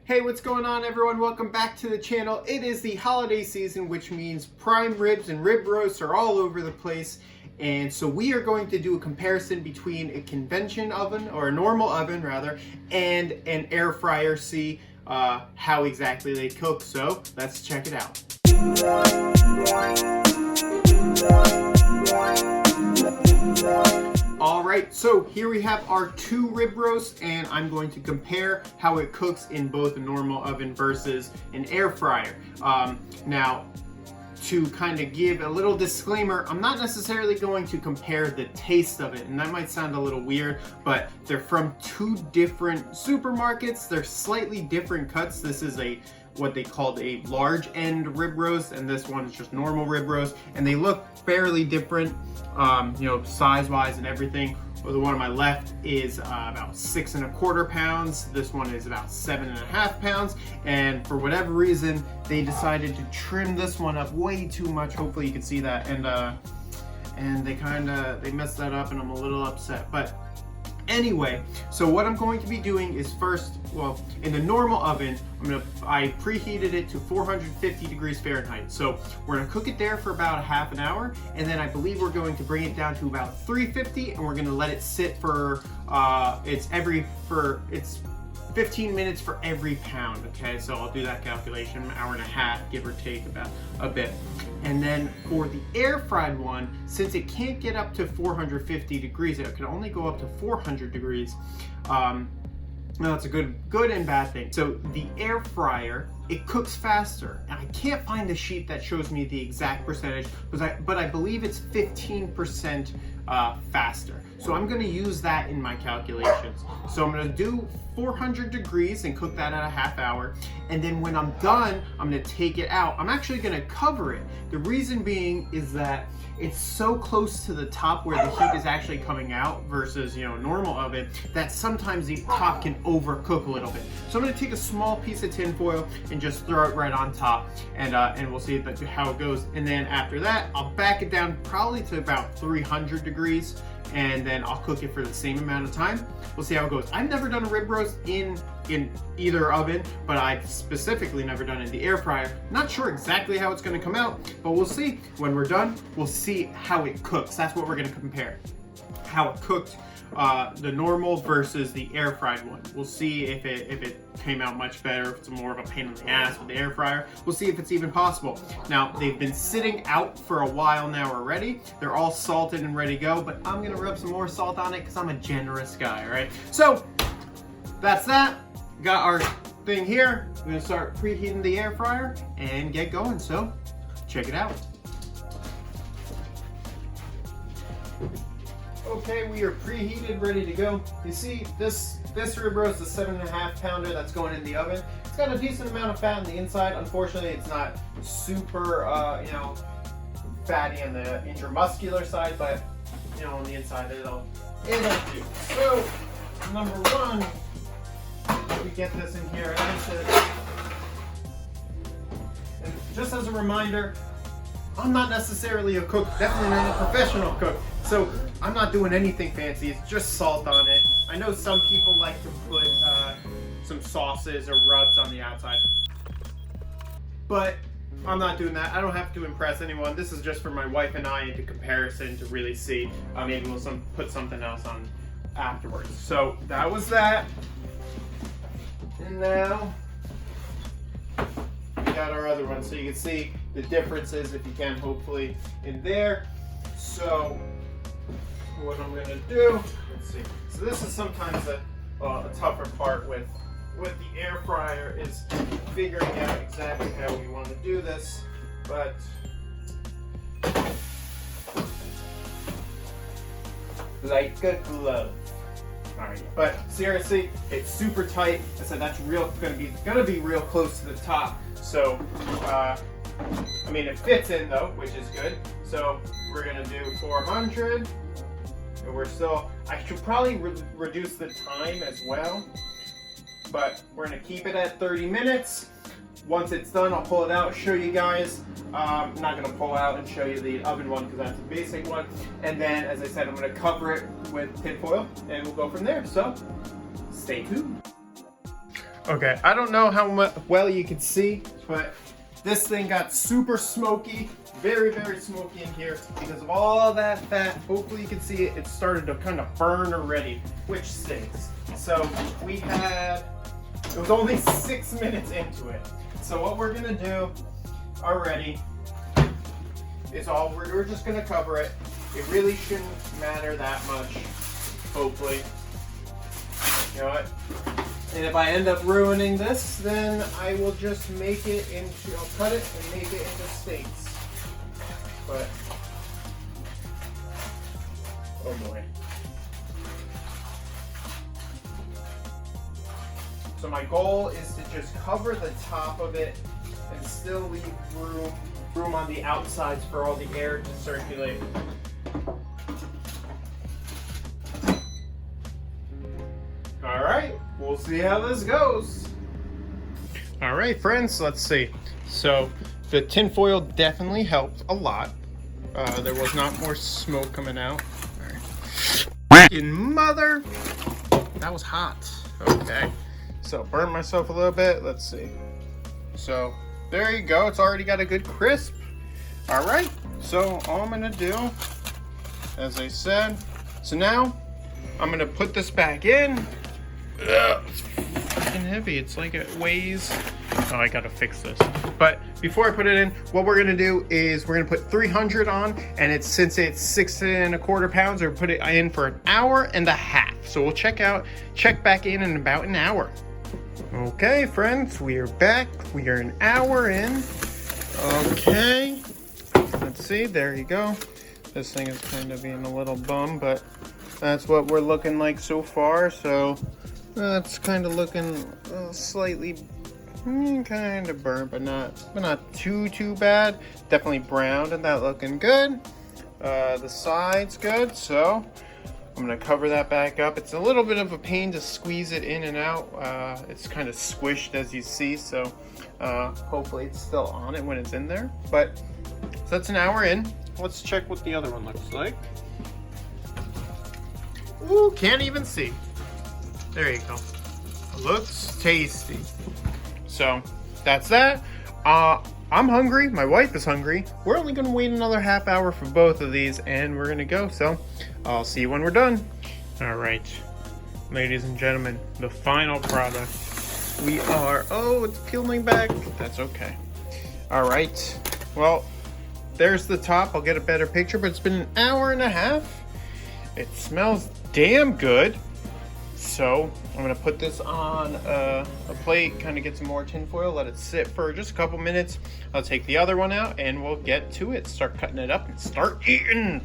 Hey, what's going on everyone? Welcome back to the channel. It is the holiday season, which means prime ribs and rib roasts are all over the place. And so we are going to do a comparison between a convention oven, or a normal oven rather, and an air fryer, see how exactly they cook. So let's check it out. Alright, so here we have our two rib roasts, and I'm going to compare how it cooks in both a normal oven versus an air fryer. Now, to kind of give a little disclaimer, I'm not necessarily going to compare the taste of it, and that might sound a little weird, but they're from two different supermarkets. They're slightly different cuts. This is what they called a large end rib roast, and this one is just normal rib roast, and they look fairly different, size wise and everything. Well, the one on my left is about 6¼ pounds. This one is about 7½ pounds, and for whatever reason they decided to trim this one up way too much. Hopefully you can see that, and they messed that up, and I'm a little upset. But anyway, so what I'm going to be doing is first, well, in the normal oven, I preheated it to 450 degrees Fahrenheit. So we're gonna cook it there for about ½ an hour, and then I believe we're going to bring it down to about 350, and we're gonna let it sit for, it's 15 minutes for every pound, okay? So I'll do that calculation, an hour and a half, give or take about a bit. And then for the air fried one, since it can't get up to 450 degrees, it can only go up to 400 degrees. Now that's a good and bad thing. So the air fryer, it cooks faster, and I can't find a sheet that shows me the exact percentage, but I believe it's 15% faster. So I'm gonna use that in my calculations. So I'm gonna do 400 degrees and cook that at a ½ hour. And then when I'm done, I'm gonna take it out. I'm actually gonna cover it. The reason being is that it's so close to the top where the heat is actually coming out versus, normal oven, that sometimes the top can overcook a little bit. So I'm gonna take a small piece of tin foil and just throw it right on top, and we'll see how it goes. And then after that, I'll back it down probably to about 300 degrees, and then I'll cook it for the same amount of time. We'll see how it goes. I've never done a rib roast in either oven, but I've specifically never done it in the air fryer. Not sure exactly how it's gonna come out, but we'll see. When we're done, we'll see how it cooks. That's what we're gonna compare. How it cooked, the normal versus the air fried one. We'll see if it came out much better, if it's more of a pain in the ass with the air fryer. We'll see if it's even possible. Now, they've been sitting out for a while now already. They're all salted and ready to go, but I'm gonna rub some more salt on it because I'm a generous guy, all right? So, that's that. Got our thing here. We're gonna start preheating the air fryer and get going, so check it out. Okay, we are preheated, ready to go. You see, this rib roast is a 7½ pounder that's going in the oven. It's got a decent amount of fat on the inside. Unfortunately, it's not super, fatty on the intramuscular side, but on the inside it'll do. So, number one, we get this in here. And just as a reminder, I'm not necessarily a cook, definitely not a professional cook, so I'm not doing anything fancy. It's just salt on it. I know some people like to put some sauces or rubs on the outside, but I'm not doing that. I don't have to impress anyone. This is just for my wife and I into comparison to really see. Maybe we'll put something else on afterwards. So that was that. And now we got our other one, so you can see the differences, if you can, hopefully, in there. So what I'm gonna do, let's see. So this is sometimes a tougher part with the air fryer, is figuring out exactly how we want to do this, but like a glove. Alright, but seriously, it's super tight. I said that's gonna be real close to the top. So, it fits in though, which is good. So we're gonna do 400, and I should probably reduce the time as well, but we're gonna keep it at 30 minutes. Once it's done, I'll pull it out, show you guys. I'm not gonna pull out and show you the oven one because that's a basic one. And then, as I said, I'm gonna cover it with tin foil and we'll go from there. So, stay tuned. Okay, I don't know how well you can see, but this thing got super smoky, very, very smoky in here because of all that fat. Hopefully you can see it. It started to kind of burn already, which stinks. So it was only 6 minutes into it. So what we're gonna do already is we're just gonna cover it. It really shouldn't matter that much, hopefully. You know what? And if I end up ruining this, then I will just make it into, I'll cut it and make it into steaks. But, oh boy. So my goal is to just cover the top of it and still leave room on the outsides for all the air to circulate. All right, we'll see how this goes. All right, friends, let's see. So the tinfoil definitely helped a lot. There was not more smoke coming out. Fucking mother, that was hot. Okay, so burnt myself a little bit. Let's see. So there you go. It's already got a good crisp. All right, so all I'm gonna do, as I said, so now I'm gonna put this back in. Ugh, it's fucking heavy. It's like it weighs. Oh, I gotta fix this. But before I put it in, what we're gonna do is we're gonna put 300 on, and since it's 6¼ pounds, we're put it in for 1.5 hours. So we'll check back in about an hour. Okay, friends, we are back. We are an hour in. Okay, let's see. There you go. This thing is kind of being a little bum, but that's what we're looking like so far. So that's kind of looking slightly kind of burnt, but not too bad. Definitely browned, and that looking good. The side's good, so I'm gonna cover that back up. It's a little bit of a pain to squeeze it in and out. It's kind of squished, as you see, so hopefully it's still on it when it's in there. But so that's an hour in. Let's check what the other one looks like. Ooh, can't even see. There you go. Looks tasty. So that's that. I'm hungry. My wife is hungry. We're only going to wait another ½ hour for both of these, and we're going to go. So I'll see you when we're done. All right, ladies and gentlemen, the final product. Oh, it's peeling back. That's okay. All right. Well, there's the top. I'll get a better picture, but it's been 1.5 hours. It smells damn good. So I'm gonna put this on a plate, kind of get some more tinfoil, let it sit for just a couple minutes. I'll take the other one out and we'll get to it. Start cutting it up and start eating.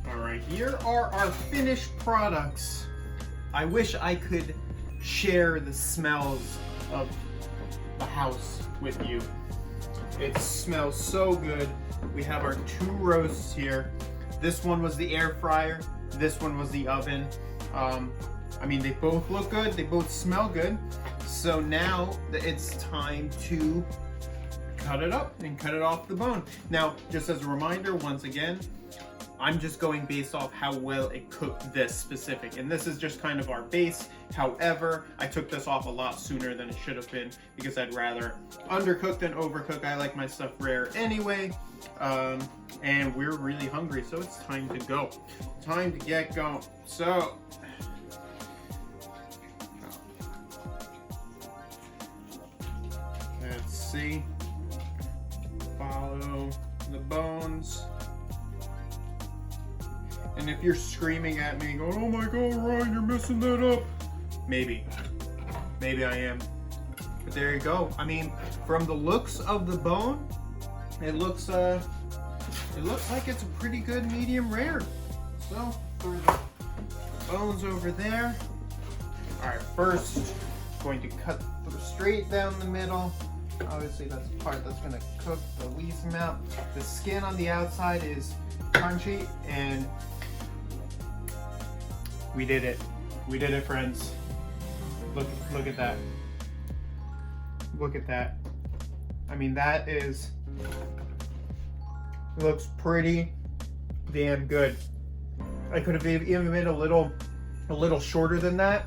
All right, here are our finished products. I wish I could share the smells of the house with you. It smells so good. We have our 2 roasts here. This one was the air fryer. This one was the oven. I mean, they both look good. They both smell good. So now it's time to cut it up and cut it off the bone. Now, just as a reminder, once again, I'm just going based off how well it cooked this specific. And this is just kind of our base. However, I took this off a lot sooner than it should have been because I'd rather undercook than overcook. I like my stuff rare anyway. And we're really hungry, so it's time to go. Time to get going. So, let's see. Follow the bones. And if you're screaming at me going, oh my god, Ryan, you're messing that up. Maybe I am. But there you go. I mean, from the looks of the bone, it looks like it's a pretty good medium rare. So, throw the bones over there. All right, first, going to cut straight down the middle. Obviously, that's the part that's gonna cook the least amount. The skin on the outside is crunchy, and we did it. We did it, friends. Look at that. Look at that. I mean, that is, looks pretty damn good. I could have even made a little a little shorter than that.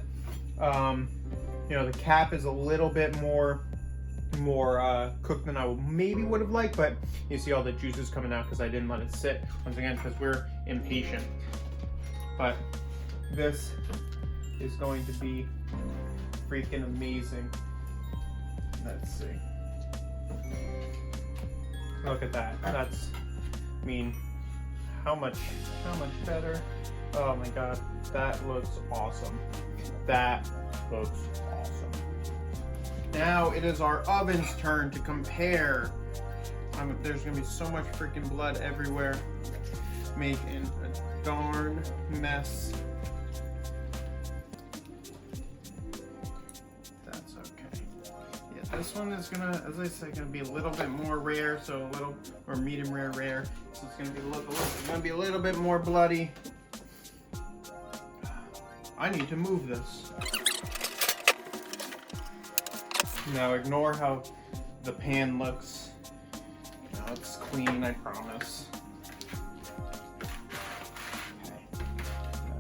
You know, the cap is a little bit more cooked than I maybe would have liked, but you see all the juices coming out because I didn't let it sit, once again, because we're impatient. But this is going to be freaking amazing. Let's see. Look at that. That's, I mean, how much better? Oh my God, that looks awesome. That looks awesome. Now it is our oven's turn to compare. There's gonna be so much freaking blood everywhere, making a darn mess. That's okay. Yeah, this one is gonna, as I said, gonna be a little bit more rare, so a little, or medium rare. So it's gonna be a little bit more bloody. I need to move this. Now ignore how the pan looks. Now it's clean, I promise. Okay.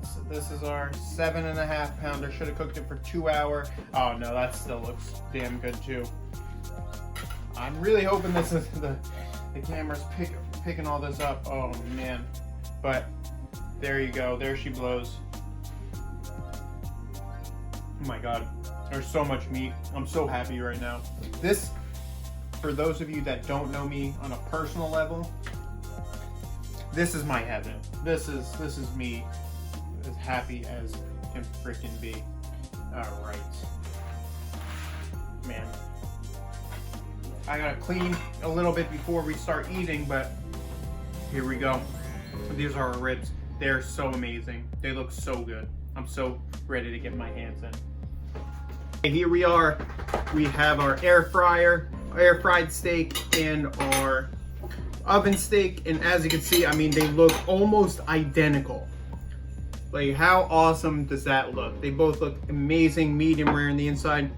So this is our 7.5 pounder. Should have cooked it for 2 hours. Oh no, that still looks damn good too. I'm really hoping this is the camera's picking all this up. Oh man. But there you go. There she blows. Oh my God. There's so much meat. I'm so happy right now. This, for those of you that don't know me on a personal level, this is my heaven. This is me as happy as can freaking be. All right, man. I gotta clean a little bit before we start eating, but here we go. These are our ribs. They're so amazing. They look so good. I'm so ready to get my hands in. Here we are. We have our air fried steak and our oven steak, and as you can see, I mean, they look almost identical. Like, how awesome does that look? They both look amazing, medium rare on the inside.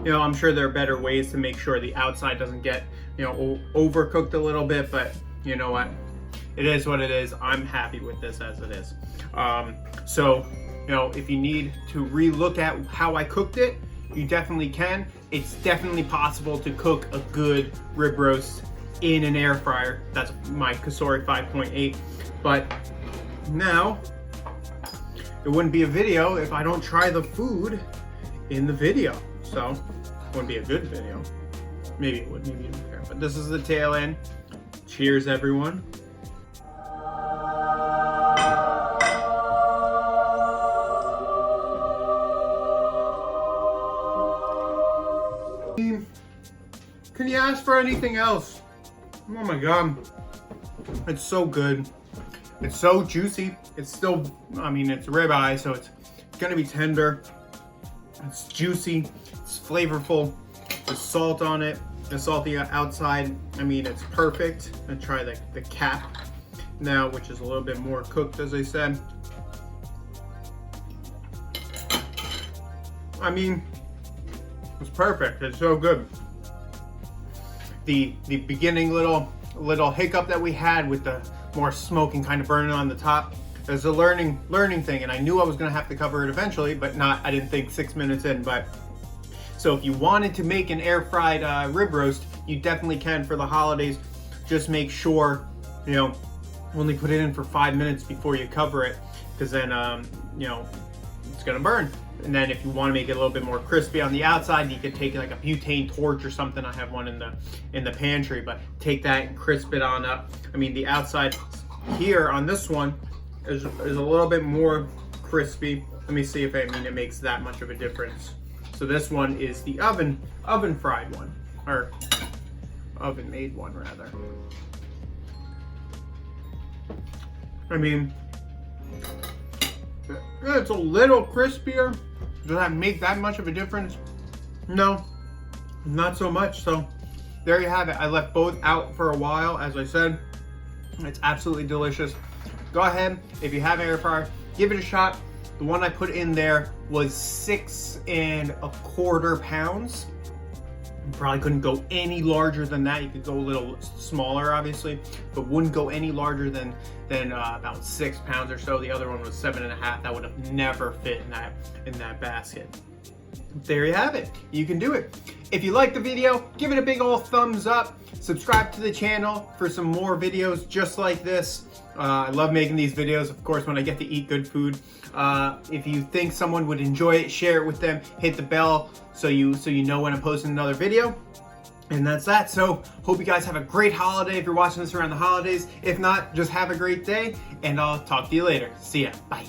You know, I'm sure there are better ways to make sure the outside doesn't get, you know, overcooked a little bit, but you know what? It is what it is. I'm happy with this as it is. So, you know, if you need to re-look at how I cooked it, you definitely can. It's definitely possible to cook a good rib roast in an air fryer. That's my Kasori 5.8. But now, it wouldn't be a video if I don't try the food in the video. So, it wouldn't be a good video. Maybe it would, maybe you don't care. But this is the tail end. Cheers, everyone. Can you ask for anything else? Oh my God. It's so good. It's so juicy. It's still, I mean, it's ribeye, so it's gonna be tender. It's juicy. It's flavorful. The salt on it, the salty outside, I mean, it's perfect. I'm gonna try the cap now, which is a little bit more cooked, as I said. I mean, it's perfect. It's so good. The beginning little hiccup that we had with the more smoke and kind of burning on the top, there's a learning thing, and I knew I was gonna have to cover it eventually, but I didn't think 6 minutes in. But so if you wanted to make an air fried rib roast, you definitely can for the holidays. Just make sure, you know, only put it in for 5 minutes before you cover it, because then you know, it's gonna burn. And then if you want to make it a little bit more crispy on the outside, you could take like a butane torch or something. I have one in the pantry, but take that and crisp it on up. I mean, the outside here on this one is a little bit more crispy. Let me see if it makes that much of a difference. So this one is the oven fried one, or oven made one rather. I mean, it's a little crispier. Does that make that much of a difference? No, not so much. So there you have it. I left both out for a while, as I said. It's absolutely delicious. Go ahead, if you have an air fryer, give it a shot. The one I put in there was 6.25 pounds. You probably couldn't go any larger than that. You could go a little smaller, obviously, but wouldn't go any larger than about 6 pounds or so. The other one was 7.5. That would have never fit in that basket. There you have it. You can do it. If you like the video, give it a big old thumbs up. Subscribe to the channel for some more videos just like this. I love making these videos, of course, when I get to eat good food. If you think someone would enjoy it, share it with them. Hit the bell so you know when I'm posting another video. And that's that. So hope you guys have a great holiday if you're watching this around the holidays. If not, just have a great day, and I'll talk to you later. See ya. Bye.